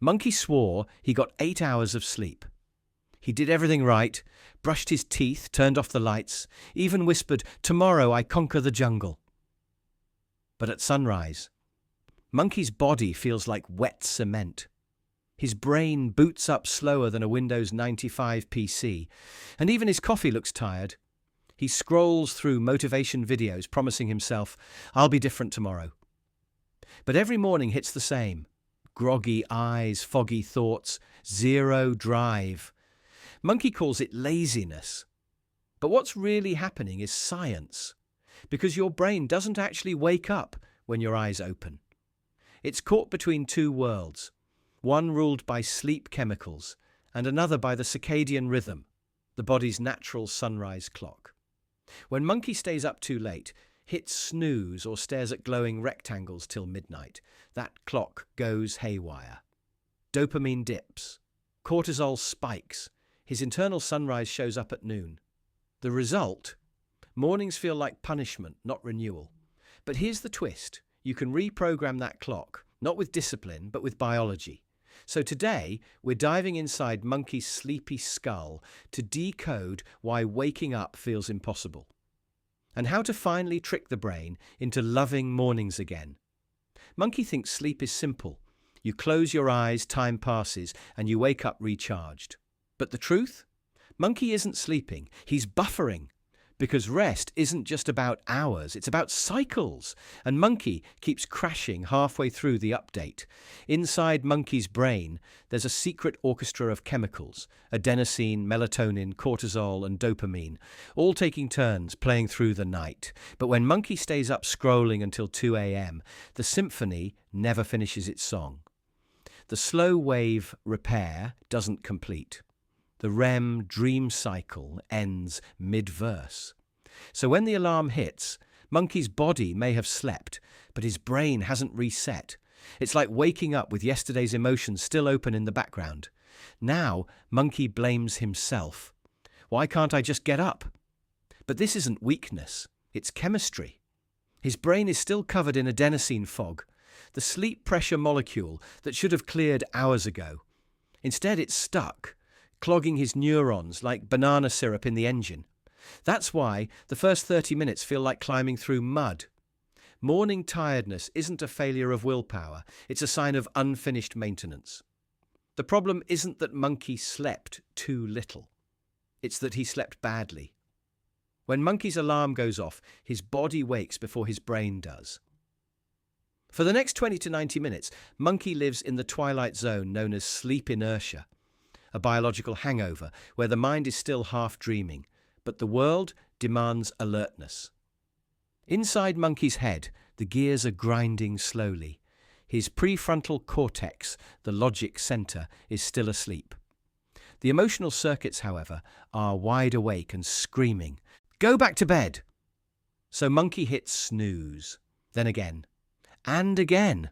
Monkey swore he got 8 hours of sleep. He did everything right, brushed his teeth, turned off the lights, even whispered, "Tomorrow I conquer the jungle." But at sunrise, Monkey's body feels like wet cement. His brain boots up slower than a Windows 95 PC, and even his coffee looks tired. He scrolls through motivation videos promising himself, "I'll be different tomorrow." But every morning hits the same. Groggy eyes, foggy thoughts, zero drive. Monkey calls it laziness. But what's really happening is science, because your brain doesn't actually wake up when your eyes open. It's caught between two worlds, one ruled by sleep chemicals and another by the circadian rhythm, the body's natural sunrise clock. When Monkey stays up too late, hits snooze or stares at glowing rectangles till midnight, that clock goes haywire. Dopamine dips, cortisol spikes, his internal sunrise shows up at noon. The result? Mornings feel like punishment, not renewal. But here's the twist. You can reprogram that clock, not with discipline, but with biology. So today, we're diving inside Monkey's sleepy skull to decode why waking up feels impossible, and how to finally trick the brain into loving mornings again. Monkey thinks sleep is simple. You close your eyes, time passes, and you wake up recharged. But the truth? Monkey isn't sleeping, he's buffering. Because rest isn't just about hours, it's about cycles. And Monkey keeps crashing halfway through the update. Inside Monkey's brain, there's a secret orchestra of chemicals, adenosine, melatonin, cortisol, and dopamine, all taking turns playing through the night. But when Monkey stays up scrolling until 2 a.m., the symphony never finishes its song. The slow wave repair doesn't complete. The REM dream cycle ends mid-verse. So when the alarm hits, Monkey's body may have slept, but his brain hasn't reset. It's like waking up with yesterday's emotions still open in the background. Now, Monkey blames himself. Why can't I just get up? But this isn't weakness, it's chemistry. His brain is still covered in adenosine fog, the sleep pressure molecule that should have cleared hours ago. Instead, it's stuck, clogging his neurons like banana syrup in the engine. That's why the first 30 minutes feel like climbing through mud. Morning tiredness isn't a failure of willpower, it's a sign of unfinished maintenance. The problem isn't that Monkey slept too little, it's that he slept badly. When Monkey's alarm goes off, his body wakes before his brain does. For the next 20 to 90 minutes, Monkey lives in the twilight zone known as sleep inertia, a biological hangover where the mind is still half dreaming, but the world demands alertness. Inside Monkey's head, the gears are grinding slowly. His prefrontal cortex, the logic center, is still asleep. The emotional circuits, however, are wide awake and screaming, "Go back to bed!" So Monkey hits snooze, then again, and again.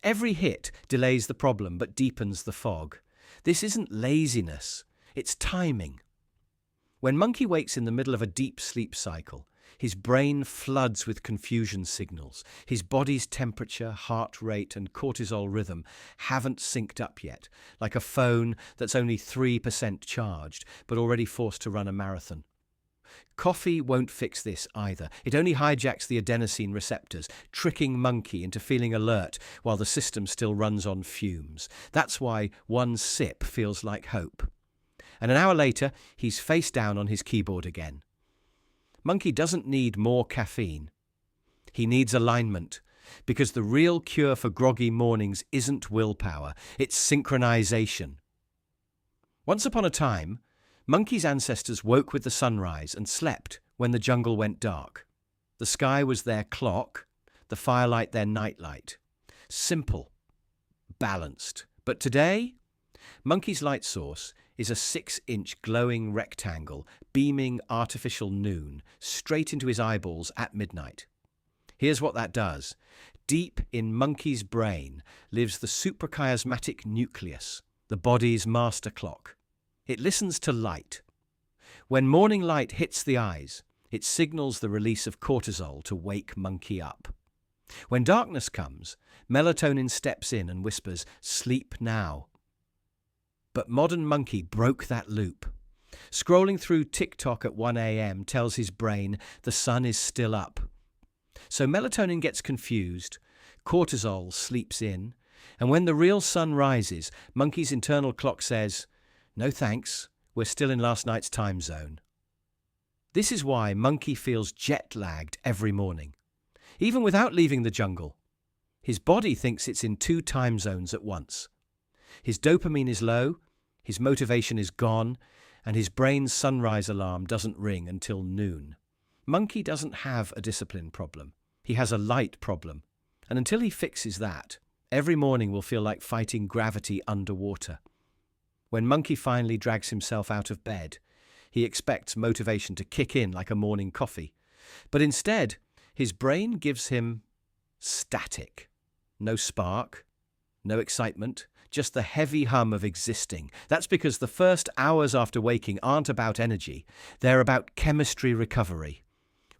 Every hit delays the problem but deepens the fog. This isn't laziness, it's timing. When Monkey wakes in the middle of a deep sleep cycle, his brain floods with confusion signals. His body's temperature, heart rate, and cortisol rhythm haven't synced up yet, like a phone that's only 3% charged, but already forced to run a marathon. Coffee won't fix this either. It only hijacks the adenosine receptors, tricking Monkey into feeling alert while the system still runs on fumes. That's why one sip feels like hope. And an hour later, he's face down on his keyboard again. Monkey doesn't need more caffeine. He needs alignment, because the real cure for groggy mornings isn't willpower, it's synchronization. Once upon a time, Monkey's ancestors woke with the sunrise and slept when the jungle went dark. The sky was their clock, the firelight their nightlight. Simple, balanced. But today, Monkey's light source is a 6-inch glowing rectangle beaming artificial noon straight into his eyeballs at midnight. Here's what that does. Deep in Monkey's brain lives the suprachiasmatic nucleus, the body's master clock. It listens to light. When morning light hits the eyes, it signals the release of cortisol to wake Monkey up. When darkness comes, melatonin steps in and whispers, "Sleep now." But modern Monkey broke that loop. Scrolling through TikTok at 1 a.m. tells his brain the sun is still up. So melatonin gets confused, cortisol sleeps in, and when the real sun rises, Monkey's internal clock says, "No thanks, we're still in last night's time zone." This is why Monkey feels jet-lagged every morning. Even without leaving the jungle, his body thinks it's in 2 time zones at once. His dopamine is low, his motivation is gone, and his brain's sunrise alarm doesn't ring until noon. Monkey doesn't have a discipline problem. He has a light problem. And until he fixes that, every morning will feel like fighting gravity underwater. When Monkey finally drags himself out of bed, he expects motivation to kick in like a morning coffee. But instead, his brain gives him static. No spark, no excitement, just the heavy hum of existing. That's because the first hours after waking aren't about energy, they're about chemistry recovery.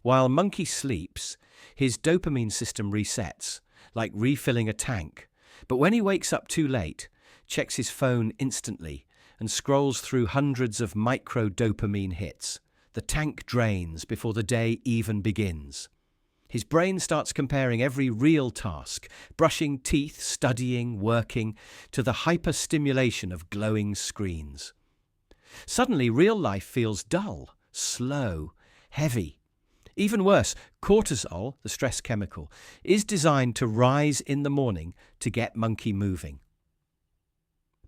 While Monkey sleeps, his dopamine system resets, like refilling a tank. But when he wakes up too late, checks his phone instantly, and scrolls through hundreds of micro-dopamine hits, the tank drains before the day even begins. His brain starts comparing every real task, brushing teeth, studying, working, to the hyperstimulation of glowing screens. Suddenly, real life feels dull, slow, heavy. Even worse, cortisol, the stress chemical, is designed to rise in the morning to get Monkey moving.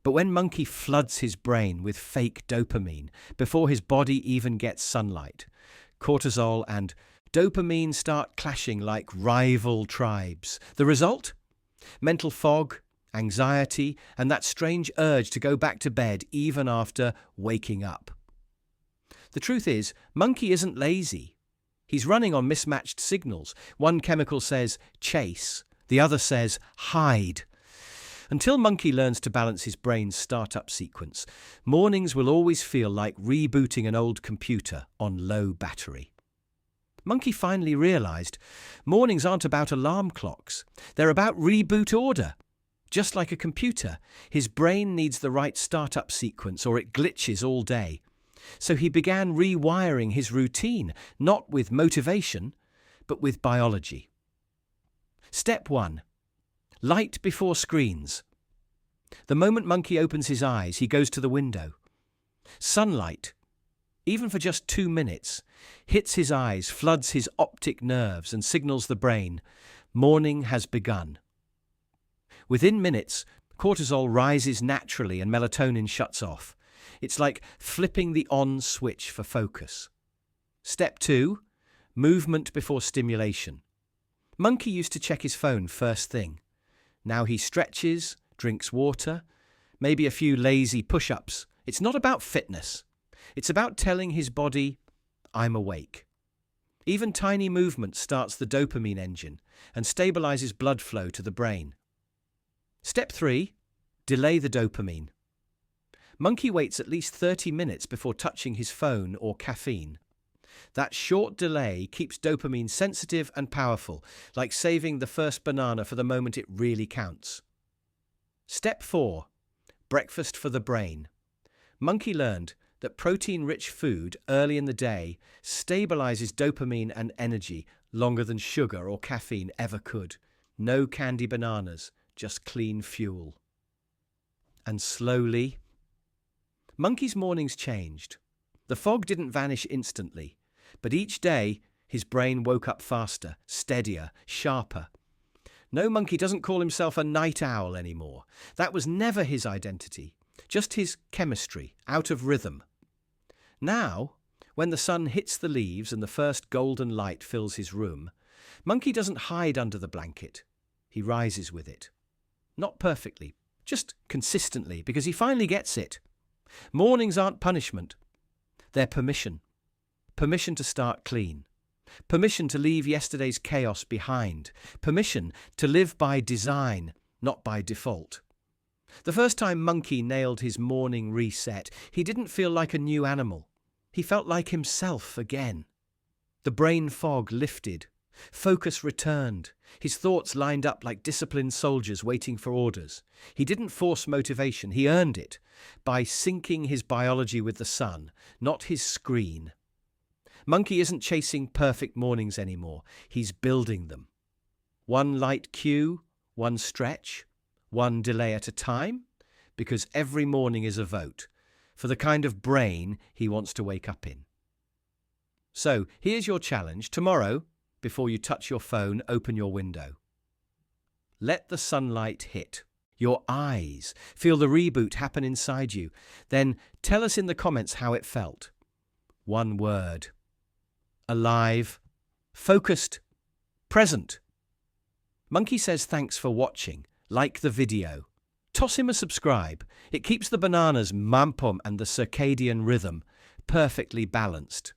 But when Monkey floods his brain with fake dopamine before his body even gets sunlight, cortisol and dopamine start clashing like rival tribes. The result? Mental fog, anxiety, and that strange urge to go back to bed even after waking up. The truth is, Monkey isn't lazy. He's running on mismatched signals. One chemical says chase, the other says hide. Until Monkey learns to balance his brain's startup sequence, mornings will always feel like rebooting an old computer on low battery. Monkey finally realized mornings aren't about alarm clocks. They're about reboot order. Just like a computer, his brain needs the right startup sequence or it glitches all day. So he began rewiring his routine, not with motivation, but with biology. Step 1. Light before screens. The moment Monkey opens his eyes, he goes to the window. Sunlight, even for just 2 minutes, hits his eyes, floods his optic nerves and signals the brain, morning has begun. Within minutes, cortisol rises naturally and melatonin shuts off. It's like flipping the on switch for focus. Step 2. Movement before stimulation. Monkey used to check his phone first thing. Now he stretches, drinks water, maybe a few lazy push-ups. It's not about fitness. It's about telling his body, I'm awake. Even tiny movement starts the dopamine engine and stabilizes blood flow to the brain. Step 3. Delay the dopamine. Monkey waits at least 30 minutes before touching his phone or caffeine. That short delay keeps dopamine sensitive and powerful, like saving the first banana for the moment it really counts. Step 4. Breakfast for the brain. Monkey learned that protein-rich food early in the day stabilizes dopamine and energy longer than sugar or caffeine ever could. No candy bananas, just clean fuel. And slowly, Monkey's mornings changed. The fog didn't vanish instantly, but each day his brain woke up faster, steadier, sharper. No, Monkey doesn't call himself a night owl anymore. That was never his identity, just his chemistry, out of rhythm. Now, when the sun hits the leaves and the first golden light fills his room, Monkey doesn't hide under the blanket. He rises with it. Not perfectly, just consistently, because he finally gets it. Mornings aren't punishment. They're permission. Permission to start clean. Permission to leave yesterday's chaos behind. Permission to live by design, not by default. The first time Monkey nailed his morning reset, he didn't feel like a new animal. He felt like himself again. The brain fog lifted, Focus returned. His thoughts lined up like disciplined soldiers waiting for orders. He didn't force motivation, he earned it by syncing his biology with the sun, not his screen. Monkey isn't chasing perfect mornings anymore, he's building them. One light cue, one stretch, one delay at a time, because every morning is a vote for the kind of brain he wants to wake up in. So, here's your challenge. Tomorrow, before you touch your phone, open your window. Let the sunlight hit your eyes. Feel the reboot happen inside you. Then tell us in the comments how it felt. One word. Alive, focused, present. Monkey says thanks for watching. Like the video. Toss him a subscribe. It keeps the bananas, mampum, and the circadian rhythm perfectly balanced.